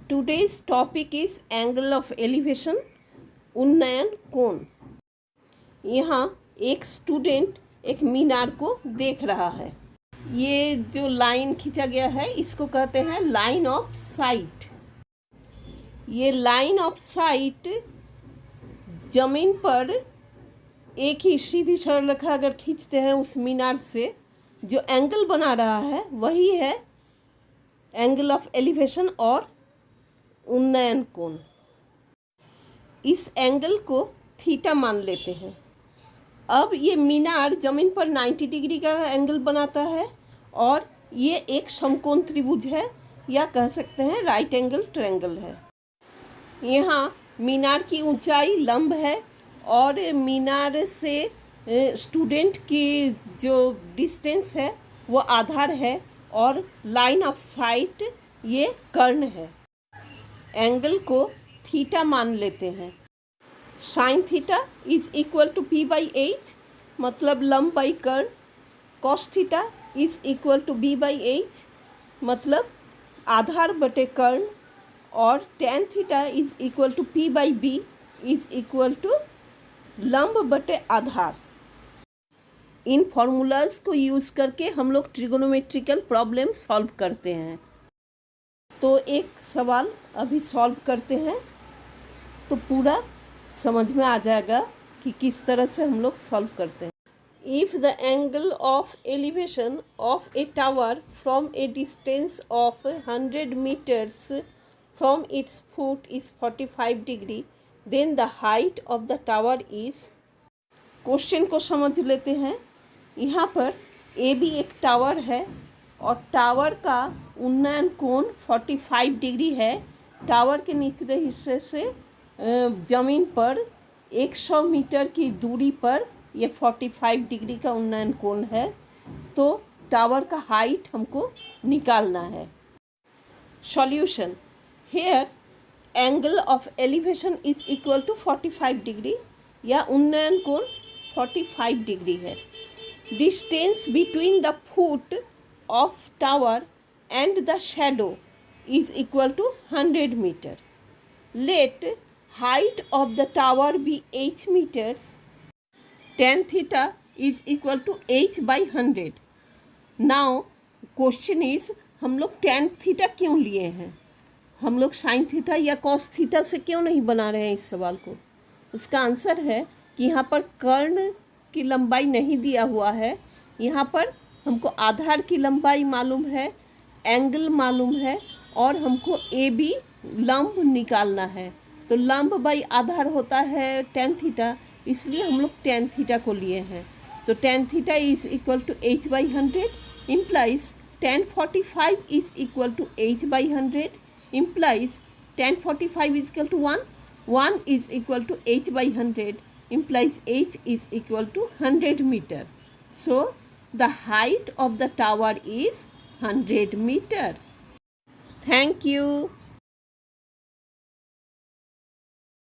Today's topic is angle of elevation, उन्नयन कोण। यहाँ एक स्टूडेंट एक मीनार को देख रहा है। ये जो लाइन खींचा गया है इसको कहते हैं लाइन ऑफ साइट। ये लाइन ऑफ साइट जमीन पर एक ही सीधी सरल रेखा अगर खींचते हैं उस मीनार से जो एंगल बना रहा है वही है एंगल ऑफ एलिवेशन और उन्नयन कोण। इस एंगल को थीटा मान लेते हैं। अब ये मीनार जमीन पर 90 डिग्री का एंगल बनाता है और ये एक समकोण त्रिभुज है या कह सकते हैं राइट एंगल ट्रायंगल है। यहाँ मीनार की ऊंचाई लंब है और मीनार से स्टूडेंट की जो डिस्टेंस है वो आधार है और लाइन ऑफ साइट ये कर्ण है। एंगल को थीटा मान लेते हैं। Sine theta is equal to P by H, मतलब लंब बाई कर्ण। Cos theta is equal to B by H, मतलब आधार बटे कर्ण। और tan theta is equal to P by B is equal to लंब बटे आधार। इन फॉर्मूलाज को यूज़ करके हम लोग ट्रिगोनोमेट्रिकल प्रॉब्लम सॉल्व करते हैं। तो एक सवाल अभी सॉल्व करते हैं तो पूरा समझ में आ जाएगा कि किस तरह से हम लोग सॉल्व करते हैं। If the angle of elevation of a tower from a distance of 100 metres from its foot is 45 degree then the height of the tower is. Question को समझ लेते हैं। यहाँ पर ए बी एक टावर है और टावर का उन्नयन कोण 45 डिग्री है। टावर के निचले हिस्से से ज़मीन पर 100 मीटर की दूरी पर ये 45 डिग्री का उन्नयन कोण है। तो टावर का हाइट हमको निकालना है। Solution, here angle of elevation is equal to 45 degree या उन्नयन कोण 45 डिग्री है। Distance between the foot of tower and the shadow is equal to 100 metre. Let height of the tower be h meters. Tan theta is equal to h by 100. Now question is हम लोग tan theta क्यों लिए हैं? हम लोग sin theta या cos theta से क्यों नहीं बना रहे हैं इस सवाल को? उसका आंसर है कि यहाँ पर कर्ण की लंबाई नहीं दिया हुआ है। यहाँ पर हमको आधार की लंबाई मालूम है, एंगल मालूम है और हमको ए बी लंब निकालना है। तो लंब बाई आधार होता है tan थीटा, इसलिए हम लोग tan थीटा को लिए हैं। तो tan theta is equal to h by 100 implies tan 45 is equal to h by 100 implies tan 45 is equal to 1 is equal to h by 100 implies h is equal to 100 meter. So the height of the tower is 100 meter. Thank you.